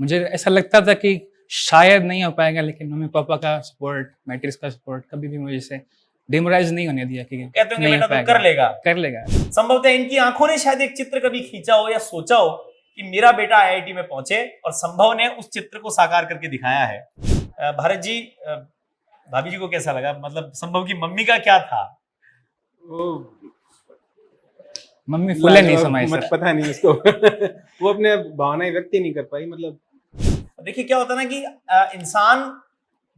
मुझे ऐसा लगता था कि शायद नहीं हो पाएगा, लेकिन मम्मी पापा का सपोर्ट, मैट्रिक्स का सपोर्ट कभी भी मुझे से डिमोराइज नहीं होने दिया कि कहते होंगे नहीं हो बेटा तू पाएगा, कर लेगा। संभवतः इनकी आंखों ने शायद एक चित्र कभी खींचा हो या सोचा हो कि मेरा बेटा आईआईटी में पहुंचे, और संभव ने उस चित्र को साकार करके दिखाया है। भारत जी, भाभी जी को कैसा लगा? मतलब संभव की मम्मी का क्या था? वो मम्मी फुले नहीं समाई मत सर। पता नहीं उसको वो अपने भावनाएं व्यक्त ही नहीं कर पाई। मतलब देखिए क्या होता है ना कि इंसान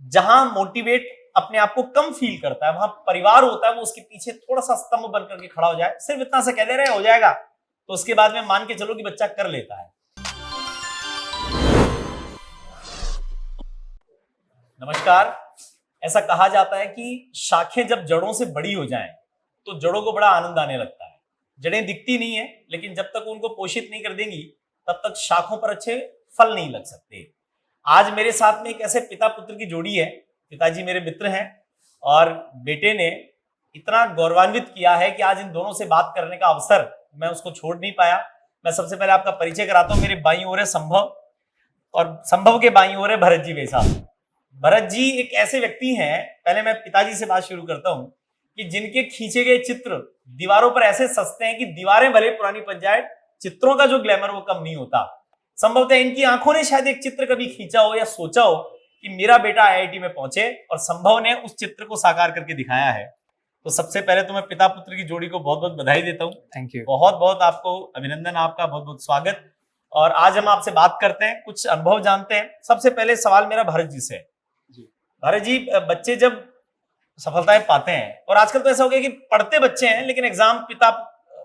जहां मोटिवेट अपने आप को कम फील करता है, वहां परिवार होता है वो उसके पीछे थोड़ा सा स्तंभ बन करके खड़ा हो जाए, सिर्फ इतना सा कह दे रहे हो जाएगा, तो उसके बाद में मान के चलो कि बच्चा कर लेता है। नमस्कार। ऐसा कहा जाता है कि शाखें जब जड़ों से बड़ी हो जाएं तो जड़ों को बड़ा आनंद आने लगता है। जड़ें दिखती नहीं है, लेकिन जब तक उनको पोषित नहीं कर देंगी तब तक शाखों पर अच्छे फल नहीं लग सकते। आज मेरे साथ में एक ऐसे पिता पुत्र की जोड़ी है। पिताजी मेरे मित्र हैं और बेटे ने इतना गौरवान्वित किया है कि आज इन दोनों से बात करने का अवसर मैं उसको छोड़ नहीं पाया। मैं सबसे पहले आपका परिचय कराता हूं। मेरे बाईं ओर है संभव, और संभव के बाईं ओर है भरत जी मेरे साथ। भरत जी एक ऐसे व्यक्ति हैं, पहले मैं पिताजी से बात शुरू करता हूं, कि जिनके खींचे गए चित्र दीवारों पर ऐसे सजते हैं कि दीवारें भले पुरानी बन जाए, चित्रों का जो ग्लैमर वो कम नहीं होता। संभवतः इनकी आंखों ने शायद एक चित्र कभी खींचा हो या सोचा हो कि मेरा बेटा आईआईटी में पहुंचे, और संभव ने उस चित्र को साकार करके दिखाया है। तो सबसे पहले तो मैं पिता पुत्र की जोड़ी को बहुत बहुत बधाई देता हूं। Thank you. बहुत बहुत आपको अभिनंदन, आपका बहुत बहुत स्वागत। और आज हम आपसे बात करते हैं, कुछ अनुभव जानते हैं। सबसे पहले सवाल मेरा भारत जी से है। भारत जी, बच्चे जब सफलताएं पाते हैं, और आजकल तो ऐसा हो गया कि पढ़ते बच्चे हैं लेकिन एग्जाम पिता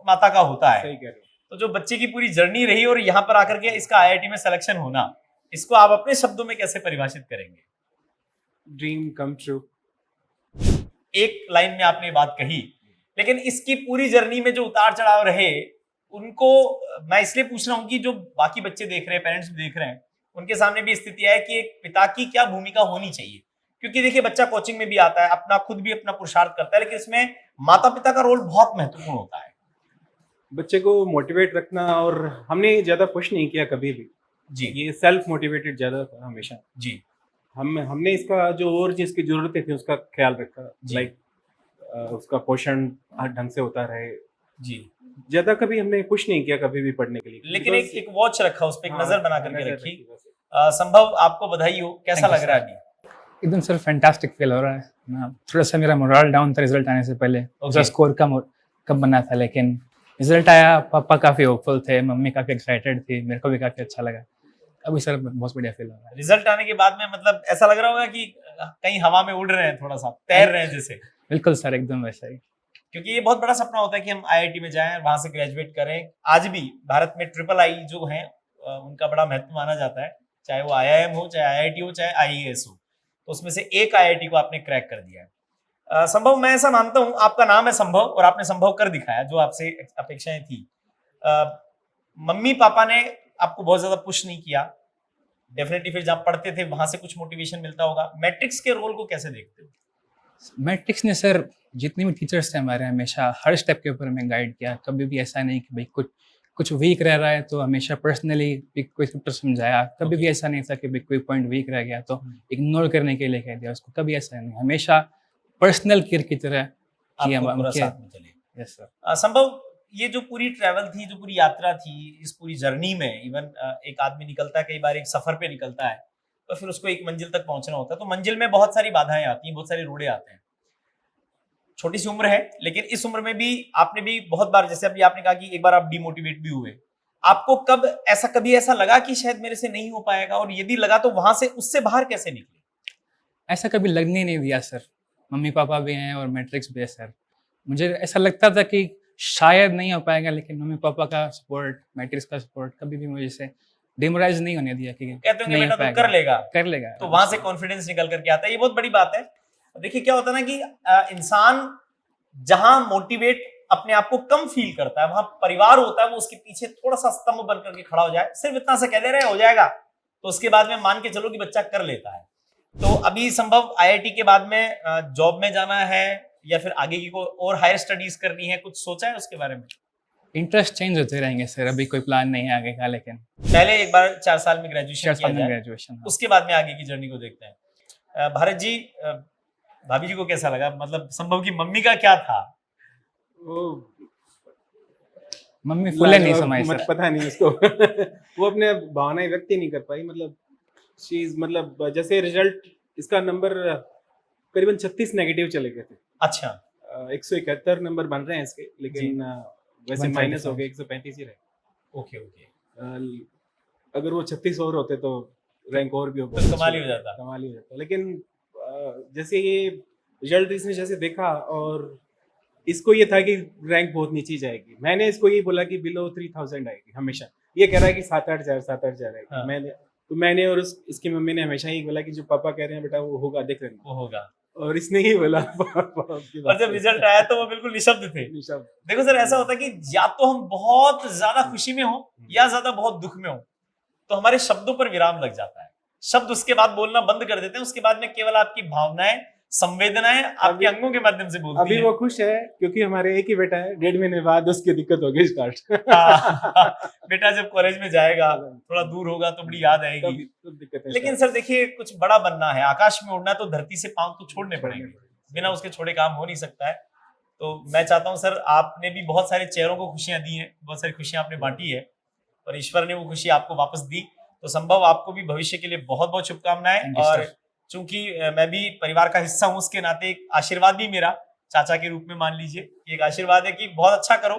माता का होता है, सही कह रहे हो। तो जो बच्चे की पूरी जर्नी रही और यहाँ पर आकर के इसका आईआईटी में सिलेक्शन होना, इसको आप अपने शब्दों में कैसे परिभाषित करेंगे? Dream come true. एक लाइन में आपने बात कही, लेकिन इसकी पूरी जर्नी में जो उतार चढ़ाव रहे उनको मैं इसलिए पूछ रहा हूँ कि जो बाकी बच्चे देख रहे हैं, पेरेंट्स भी देख रहे हैं, उनके सामने भी स्थिति है कि एक पिता की क्या भूमिका होनी चाहिए। क्योंकि देखिए बच्चा कोचिंग में भी आता है, अपना खुद भी अपना पुरुषार्थ करता है, लेकिन इसमें माता पिता का रोल बहुत महत्वपूर्ण होता है। बच्चे को मोटिवेट रखना, और हमने ज्यादा पुश नहीं किया कभी भी जी ये सेल्फ मोटिवेटेड ज्यादा था हमेशा। जी हमने इसका जो और जिसकी जरूरतें थी उसका ख्याल रखा। जी। लाइक उसका पोषण हर ढंग से होता रहे। जी। ज्यादा कभी हमने पुश नहीं किया कभी भी पढ़ने के लिए, लेकिन एक वॉच रखा, उस पर एक नजर बना करके नजर रखी। बस। संभव आपको बधाई हो, कैसा Thank you, लग रहा है sir. अभी? एकदम सर फैंटास्टिक फील हो रहा है ना। थोड़ा सा मेरा मोरल डाउन था रिजल्ट आने से पहले, उसका स्कोर कम बना था, लेकिन रिजल्ट आया, पापा काफी होपफुल थे, मम्मी काफी एक्साइटेड थी, मेरे को भी काफी अच्छा लगा। अभी सर बहुत बढ़िया फील हो रहा है। रिजल्ट आने के बाद में मतलब ऐसा लग रहा होगा कि कहीं हवा में उड़ रहे हैं, थोड़ा सा तैर रहे हैं जैसे। बिल्कुल सर, एकदम वैसा ही। क्योंकि ये बहुत बड़ा सपना होता है कि हम आईआईटी में जाएं, वहां से ग्रेजुएट करें। आज भी भारत में ट्रिपल आई जो है उनका बड़ा महत्व माना जाता है, चाहे वो आईआईएम हो, चाहे आईआईटी हो, चाहे आईएएस हो। तो उसमें से एक आईआईटी को आपने क्रैक कर दिया है। संभव, मैं ऐसा मानता हूं आपका नाम है संभव और आपने संभव कर दिखाया जो आपसे अपेक्षाएं थी। मम्मी पापा ने आपको बहुत ज्यादा पुश नहीं किया, डेफिनेटली फिर जहां पढ़ते थे वहां से कुछ मोटिवेशन मिलता होगा। मैट्रिक्स के रोल को कैसे देखते हो? मैट्रिक्स ने सर जितने भी टीचर्स थे हमारे, हमेशा हर स्टेप के ऊपर हमें गाइड किया। कभी भी ऐसा नहीं कि भाई कुछ वीक रह रहा है तो हमेशा पर्सनली कोई चैप्टर समझाया। कभी भी ऐसा नहीं था कि भाई कोई पॉइंट वीक रह गया तो इग्नोर करने के लिए कह दिया उसको, कभी ऐसा नहीं। हमेशा पर्सनल केयर की तरह कि हम पूरा उनके। साथ में चले। Yes sir. संभव, ये जो पूरी ट्रैवल थी, जो पूरी यात्रा थी, इस पूरी जर्नी में इवन एक आदमी निकलता है, कई बार एक सफर पे निकलता है, तो फिर उसको एक मंजिल तक पहुंचना होता है। तो मंजिल में बहुत सारी बाधाएं आती हैं, बहुत सारे रोड़े आते हैं। छोटी सी उम्र है, लेकिन इस उम्र में भी आपने भी बहुत बार, जैसे अभी आपने कहा कि एक बार आप डिमोटिवेट भी हुए, आपको कभी ऐसा लगा कि शायद मेरे से नहीं हो पाएगा, और यदि लगा तो वहां से उससे बाहर कैसे निकले? ऐसा कभी लगने नहीं दिया सर। मम्मी पापा भी हैं और मैट्रिक्स भी है सर। मुझे ऐसा लगता था कि शायद नहीं हो पाएगा, लेकिन मम्मी पापा का सपोर्ट, मैट्रिक्स का सपोर्ट कभी भी मुझे से डिमोराइज नहीं होने दिया कि कहते होंगे नहीं हो बेटा तू पाएगा, कर लेगा। तो वहां से कॉन्फिडेंस निकल करके आता है, ये बहुत बड़ी बात है। देखिए क्या होता है ना कि इंसान जहां मोटिवेट अपने आप को कम फील करता है, वहां परिवार होता है वो उसके पीछे थोड़ा सा स्तंभ बन करके खड़ा हो जाए, सिर्फ इतना सा कह दे रहे हो जाएगा, तो उसके बाद में मान के चलो कि बच्चा कर लेता है। तो अभी संभव आईआईटी के बाद में जॉब में जाना है या फिर आगे की कोई और हायर स्टडीज करनी है, कुछ सोचा है उसके बारे में? इंटरेस्ट चेंज होते रहेंगे सर, अभी कोई प्लान नहीं है आगे का, लेकिन पहले एक बार 4 साल में ग्रेजुएशन 4 किया साल में जाए, ग्रेजुएशन। उसके बाद में आगे की जर्नी को देखते हैं। भारत जी, भाभी जी को कैसा लगा, मतलब संभव की मम्मी का क्या था? वो मम्मी फुले नहीं लाजवाब, समाई मत सर। पता नहीं उसको वो अपने भावनाएं व्यक्त ही नहीं कर पाई, मतलब चीज, मतलब जैसे रिजल्ट इसका नंबर करीबन 36 नेगेटिव चले गए थे। अच्छा, 171 नंबर बन रहे हैं इसके, लेकिन वैसे 135 माइनस हो गए, 135 ही रहे। ओके ओके, अगर वो 36 और होते तो रैंक और भी तो कमाल ही हो जाता। कमाल ही हो जाता। लेकिन जैसे ये रिजल्ट इसने जैसे देखा, और इसको ये था कि रैंक बहुत नीचे जाएगी, मैंने इसको ये बोला कि बिलो 3000 आएगी हमेशा। ये कह रहा है कि 7-8 आएगी। हाँ। मैंने और इसकी मम्मी ने हमेशा ही बोला कि जो पापा कह रहे हैं बेटा वो होगा, देख लेना। वो होगा। और इसने ही बोला और जब रिजल्ट आया तो वो बिल्कुल निशब्द थे। निशब्द। देखो सर, ऐसा होता है कि या तो हम बहुत ज्यादा खुशी में हो या ज्यादा बहुत दुख में हो, तो हमारे शब्दों पर विराम लग जाता है। शब्द उसके बाद बोलना बंद कर देते हैं, उसके बाद में केवल आपकी भावनाएं, संवेदनाएं आपके अंगों के माध्यम से बोलती अभी हैं। वो खुश है क्योंकि हमारे एक ही बेटा है, 1.5 महीने बाद उसकी दिक्कत हो गई स्टार्ट। बेटा जब कॉलेज में जाएगा, थोड़ा दूर होगा तो बड़ी याद आएगी। तब दिक्कत है। लेकिन सर देखिए, कुछ बड़ा बनना है, आकाश में उड़ना है, तो धरती से पांव तो छोड़ने पड़ेंगे, बिना उसके छोड़े काम हो नहीं सकता है। तो मैं चाहता हूं सर, आपने भी बहुत सारे चेहरों को खुशियां दी हैं, बहुत सारी खुशियां आपने बांटी है, और ईश्वर ने वो खुशी आपको वापस दी। तो संभव आपको भी भविष्य के लिए बहुत बहुत शुभकामनाएं। Thank you, और sir. चूंकि मैं भी परिवार का हिस्सा हूं, उसके नाते एक आशीर्वाद भी मेरा चाचा के रूप में मान लीजिए, एक आशीर्वाद है कि बहुत अच्छा करो,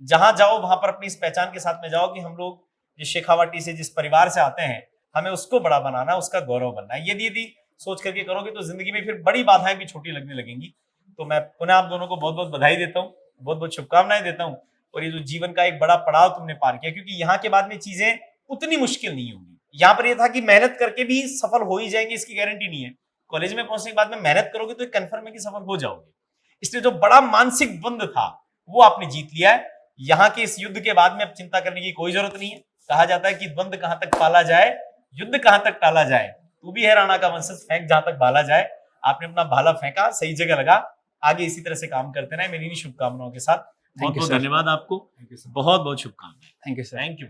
जहां जाओ वहां पर अपनी इस पहचान के साथ में जाओ कि हम लोग जिस शेखावाटी से, जिस परिवार से आते हैं, हमें उसको बड़ा बनाना है, उसका गौरव बनना है। यदि सोच करके करोगे तो जिंदगी में फिर बड़ी बाधाएं भी छोटी लगने लगेंगी। तो मैं पुनः आप दोनों को बहुत बहुत बधाई देता हूँ, बहुत बहुत शुभकामनाएं देता हूँ। और ये जो जीवन का एक बड़ा पड़ाव तुमने पार किया, क्योंकि यहाँ के बाद में चीजें उतनी मुश्किल नहीं होगी। यहाँ पर यह था कि मेहनत करके भी सफल हो ही जाएंगे, इसकी गारंटी नहीं है। कॉलेज में पहुंचने के बाद में मेहनत करोगे तो कंफर्म है कि सफल हो जाओगे। इसलिए जो बड़ा मानसिक द्वंद था वो आपने जीत लिया है। यहाँ के इस युद्ध के बाद में अब चिंता करने की कोई जरूरत नहीं है। कहा जाता है कि द्वंद कहां तक पाला जाए, युद्ध कहां तक टाला जाए, तू भी है राणा का वंशज, फेंक जहां तक भाला जाए। आपने अपना भाला फेंका, सही जगह लगा, आगे इसी तरह से काम करते रहे, मेरी शुभकामनाओं के साथ। बहुत बहुत धन्यवाद आपको, बहुत बहुत शुभकामनाएं। Thank you sir. Thank you.